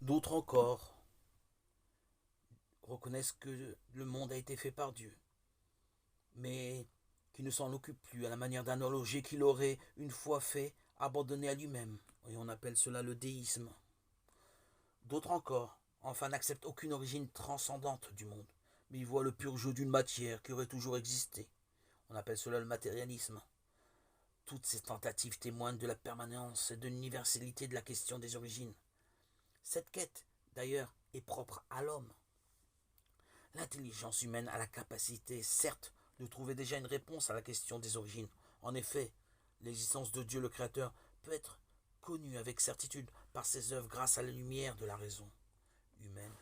D'autres encore reconnaissent que le monde a été fait par Dieu, mais qui ne s'en occupe plus à la manière d'un horloger qu'il aurait une fois fait abandonner à lui-même. Et on appelle cela le déisme. D'autres encore, enfin, n'acceptent aucune origine transcendante du monde, mais ils voient le pur jeu d'une matière qui aurait toujours existé. On appelle cela le matérialisme. Toutes ces tentatives témoignent de la permanence et de l'universalité de la question des origines. Cette quête, d'ailleurs, est propre à l'homme. L'intelligence humaine a la capacité, certes, de trouver déjà une réponse à la question des origines. En effet, l'existence de Dieu le Créateur peut être connue avec certitude par ses œuvres grâce à la lumière de la raison humaine,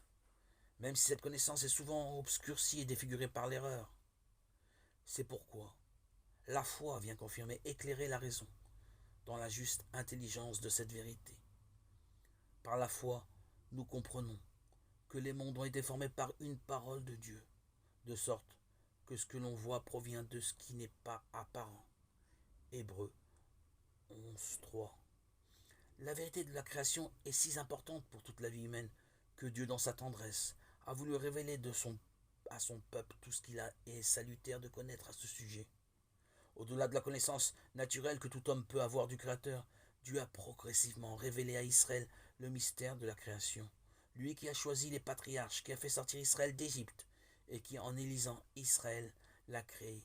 même si cette connaissance est souvent obscurcie et défigurée par l'erreur. C'est pourquoi la foi vient confirmer, éclairer la raison dans la juste intelligence de cette vérité. Par la foi, nous comprenons que les mondes ont été formés par une parole de Dieu, de sorte que ce que l'on voit provient de ce qui n'est pas apparent. Hébreux 11.3. La vérité de la création est si importante pour toute la vie humaine que Dieu, dans sa tendresse, a voulu révéler à son peuple tout ce qu'il est salutaire de connaître à ce sujet. Au-delà de la connaissance naturelle que tout homme peut avoir du Créateur, Dieu a progressivement révélé à Israël le mystère de la création. Lui qui a choisi les patriarches, qui a fait sortir Israël d'Égypte, et qui, en élisant Israël, l'a créé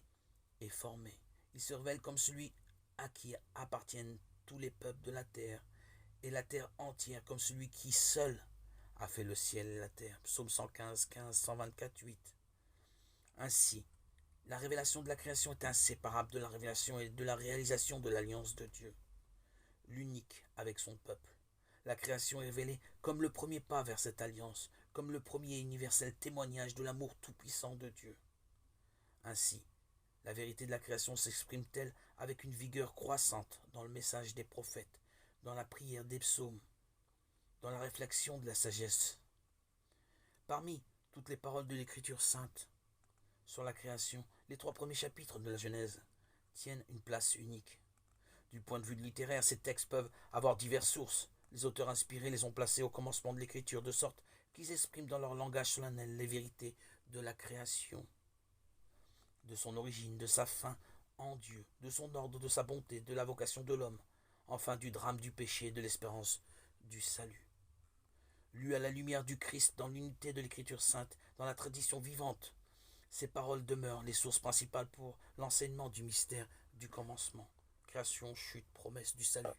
et formé. Il se révèle comme celui à qui appartiennent tous les peuples de la terre, et la terre entière comme celui qui seul a fait le ciel et la terre. Psaume 115, 15, 124, 8. Ainsi, la révélation de la création est inséparable de la révélation et de la réalisation de l'alliance de Dieu, l'unique avec son peuple. La création est révélée comme le premier pas vers cette alliance, comme le premier et universel témoignage de l'amour tout-puissant de Dieu. Ainsi, la vérité de la création s'exprime-t-elle avec une vigueur croissante dans le message des prophètes, dans la prière des psaumes, dans la réflexion de la sagesse. Parmi toutes les paroles de l'Écriture sainte sur la création, les 3 premiers chapitres de la Genèse tiennent une place unique. Du point de vue littéraire, ces textes peuvent avoir diverses sources. Les auteurs inspirés les ont placés au commencement de l'écriture, de sorte qu'ils expriment dans leur langage solennel les vérités de la création, de son origine, de sa fin en Dieu, de son ordre, de sa bonté, de la vocation de l'homme, enfin du drame du péché, de l'espérance du salut. Lu à la lumière du Christ dans l'unité de l'écriture sainte, dans la tradition vivante, ces paroles demeurent les sources principales pour l'enseignement du mystère du commencement. Création, chute, promesse du salut.